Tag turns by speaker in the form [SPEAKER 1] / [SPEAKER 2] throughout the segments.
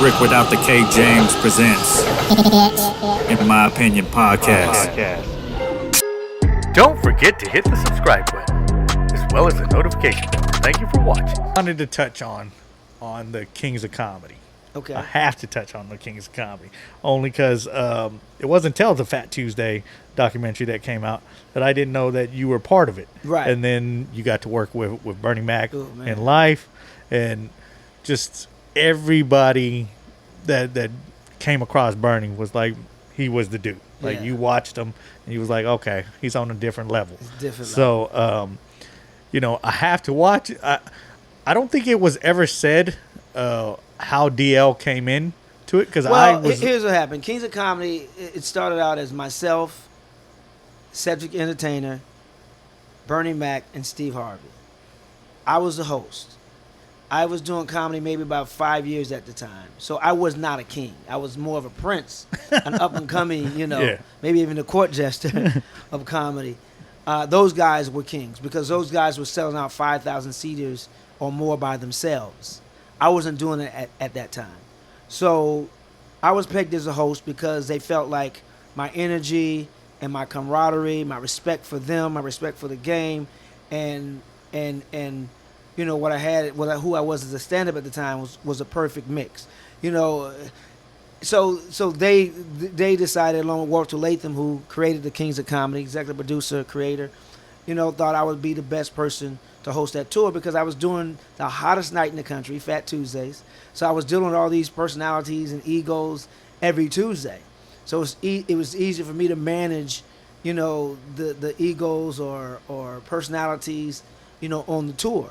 [SPEAKER 1] Rick Without the K James presents In My Opinion Podcast.
[SPEAKER 2] Don't forget to hit the subscribe button, as well as the notification bell. Thank you for watching.
[SPEAKER 3] I wanted to touch on the Kings of Comedy.
[SPEAKER 4] Okay.
[SPEAKER 3] I have to touch on the Kings of Comedy, only because it wasn't until the Fat Tuesday documentary that came out that I didn't know that you were part of it.
[SPEAKER 4] Right.
[SPEAKER 3] And then you got to work with Bernie Mac
[SPEAKER 4] man.
[SPEAKER 3] in life, and just everybody that came across Bernie was like, he was the dude. Like,
[SPEAKER 4] Yeah.
[SPEAKER 3] you watched him, and you was like, okay, he's on a different level.
[SPEAKER 4] It's different.
[SPEAKER 3] So, I have to watch. I don't think it was ever said how DL came in to it, because
[SPEAKER 4] here's what happened. Kings of Comedy, it started out as myself, Cedric Entertainer, Bernie Mac, and Steve Harvey. I was the host. I was doing comedy maybe about 5 years at the time. So I was not a king. I was more of a prince, an up-and-coming,
[SPEAKER 3] Yeah.
[SPEAKER 4] maybe even a court jester of comedy. Those guys were kings because those guys were selling out 5,000 seaters or more by themselves. I wasn't doing it at that time. So I was pegged as a host because they felt like my energy and my camaraderie, my respect for them, my respect for the game, and what I had, who I was as a stand-up at the time was a perfect mix. So they decided, along with Walter Latham, who created the Kings of Comedy, executive producer, creator, thought I would be the best person to host that tour because I was doing the hottest night in the country, Fat Tuesdays. So I was dealing with all these personalities and egos every Tuesday. So it was easy for me to manage, the egos or personalities, on the tour.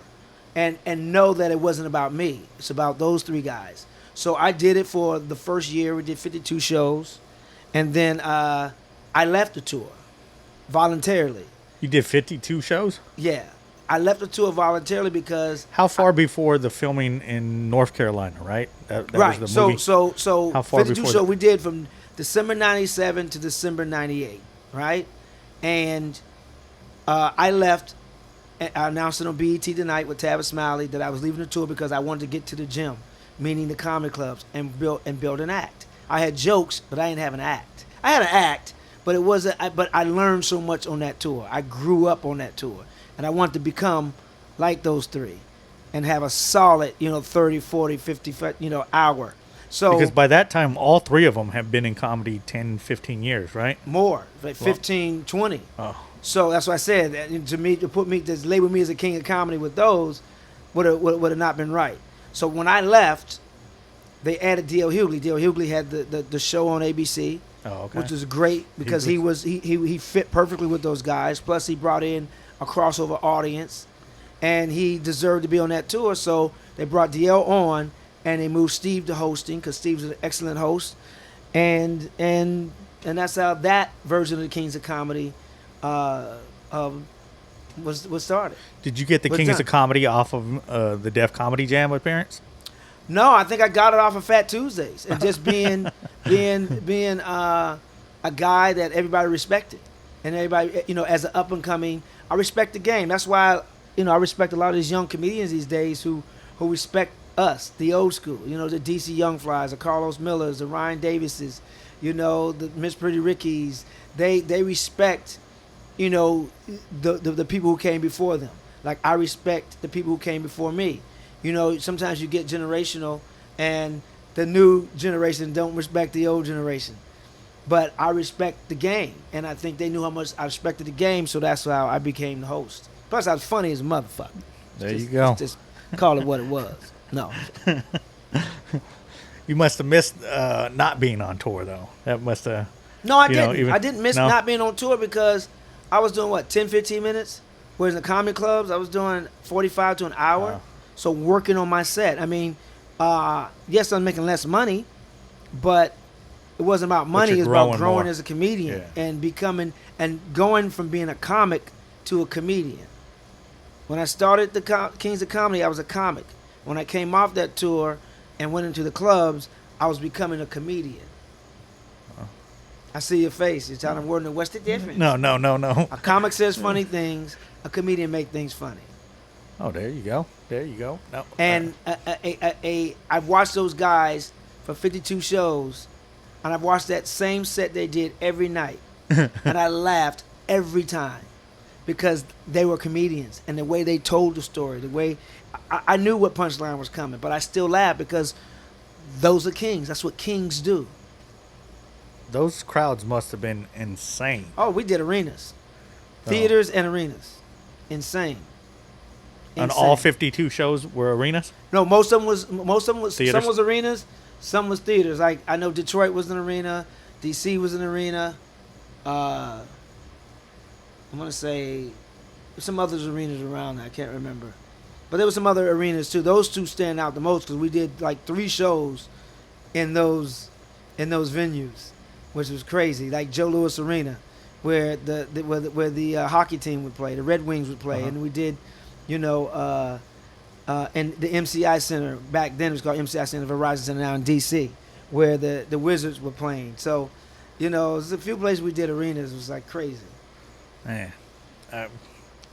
[SPEAKER 4] And know that it wasn't about me. It's about those three guys. So I did it for the first year. We did 52 shows. And then I left the tour voluntarily.
[SPEAKER 3] You did 52 shows?
[SPEAKER 4] Yeah. I left the tour voluntarily because...
[SPEAKER 3] How far before the filming in North Carolina, right? That
[SPEAKER 4] right.
[SPEAKER 3] was the movie.
[SPEAKER 4] So
[SPEAKER 3] How far
[SPEAKER 4] 52
[SPEAKER 3] before
[SPEAKER 4] shows
[SPEAKER 3] that?
[SPEAKER 4] we did from December 97 to December 98, right? And I left... I announced it on BET Tonight with Tavis Smiley that I was leaving the tour because I wanted to get to the gym, meaning the comedy clubs, and build an act. I had jokes, but I didn't have an act. I had an act, but it wasn't. But I learned so much on that tour. I grew up on that tour, and I wanted to become like those three, and have a solid, 30, 40, 50, hour. So
[SPEAKER 3] because by that time, all three of them have been in comedy 10, 15 years, right?
[SPEAKER 4] more, like 15, 20.
[SPEAKER 3] Oh.
[SPEAKER 4] So that's what I said. To label me as a king of comedy with those would have not been right. So when I left, they added D.L. Hughley. D.L. Hughley had the show on ABC, which was great because he fit perfectly with those guys. Plus he brought in a crossover audience, and he deserved to be on that tour. So they brought D.L. on, and they moved Steve to hosting because Steve's an excellent host, and that's how that version of the Kings of Comedy was started.
[SPEAKER 3] Did you get the Kings of Comedy off of the Def Comedy Jam appearance?
[SPEAKER 4] No, I think I got it off of Fat Tuesdays and just being a guy that everybody respected, and everybody as an up and coming. I respect the game. That's why I respect a lot of these young comedians these days who respect us, the old school. The DC Young Flies, the Carlos Millers, the Ryan Davises, the Miss Pretty Rickies. They respect. The people who came before them. Like I respect the people who came before me. Sometimes you get generational, and the new generation don't respect the old generation. But I respect the game, and I think they knew how much I respected the game, so that's how I became the host. Plus, I was funny as a motherfucker.
[SPEAKER 3] You go.
[SPEAKER 4] Just call it what it was. No.
[SPEAKER 3] You must have missed not being on tour, though. That must have...
[SPEAKER 4] No, I didn't. I didn't miss not being on tour because I was doing, 10, 15 minutes? Whereas in the comedy clubs, I was doing 45 to an hour.
[SPEAKER 3] Wow.
[SPEAKER 4] So working on my set. I mean, yes, I'm making less money, but it wasn't about money. It was about growing as a comedian and becoming and going from being a comic to a comedian. When I started the Kings of Comedy, I was a comic. When I came off that tour and went into the clubs, I was becoming a comedian. I see your face. You're trying to wonder what's the difference.
[SPEAKER 3] No.
[SPEAKER 4] A comic says funny things. A comedian make things funny.
[SPEAKER 3] Oh, there you go. No.
[SPEAKER 4] And I've watched those guys for 52 shows, and I've watched that same set they did every night, and I laughed every time because they were comedians and the way they told the story, the way I knew what punchline was coming, but I still laughed because those are kings. That's what kings do.
[SPEAKER 3] Those crowds must have been insane.
[SPEAKER 4] Oh, we did arenas, theaters and arenas, insane.
[SPEAKER 3] And all 52 shows were arenas?
[SPEAKER 4] No, most of them was
[SPEAKER 3] Theaters?
[SPEAKER 4] some was arenas, some was theaters. Like I know Detroit was an arena, DC was an arena. I'm gonna say some other arenas around there. I can't remember, but there were some other arenas too. Those two stand out the most because we did like 3 shows in those venues, which was crazy. Like Joe Louis Arena, where the hockey team would play, the Red Wings would play, and we did. And the MCI Center, back then it was called MCI Center, Verizon Center now in D.C., where the Wizards were playing. So, there's a few places we did arenas. It was like crazy.
[SPEAKER 3] Man.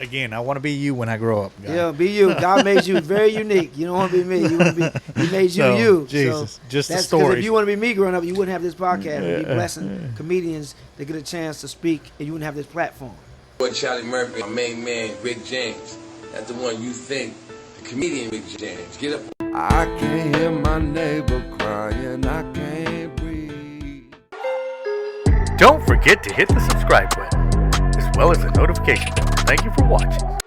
[SPEAKER 3] Again, I want to be you when I grow up. God.
[SPEAKER 4] Yeah, be you. God made you very unique. You don't want to be me. He made you you.
[SPEAKER 3] Jesus,
[SPEAKER 4] so
[SPEAKER 3] just the
[SPEAKER 4] that's
[SPEAKER 3] story.
[SPEAKER 4] If you want to be me growing up, you wouldn't have this podcast. We'd be blessing comedians to get a chance to speak, and you wouldn't have this platform.
[SPEAKER 5] Boy, Charlie Murphy, my main man, Rick James. That's the one you think, the comedian Rick James. Get up.
[SPEAKER 6] I can't hear my neighbor crying, I can't breathe.
[SPEAKER 2] Don't forget to hit the subscribe button, as well as the notification bell. Thank you for watching.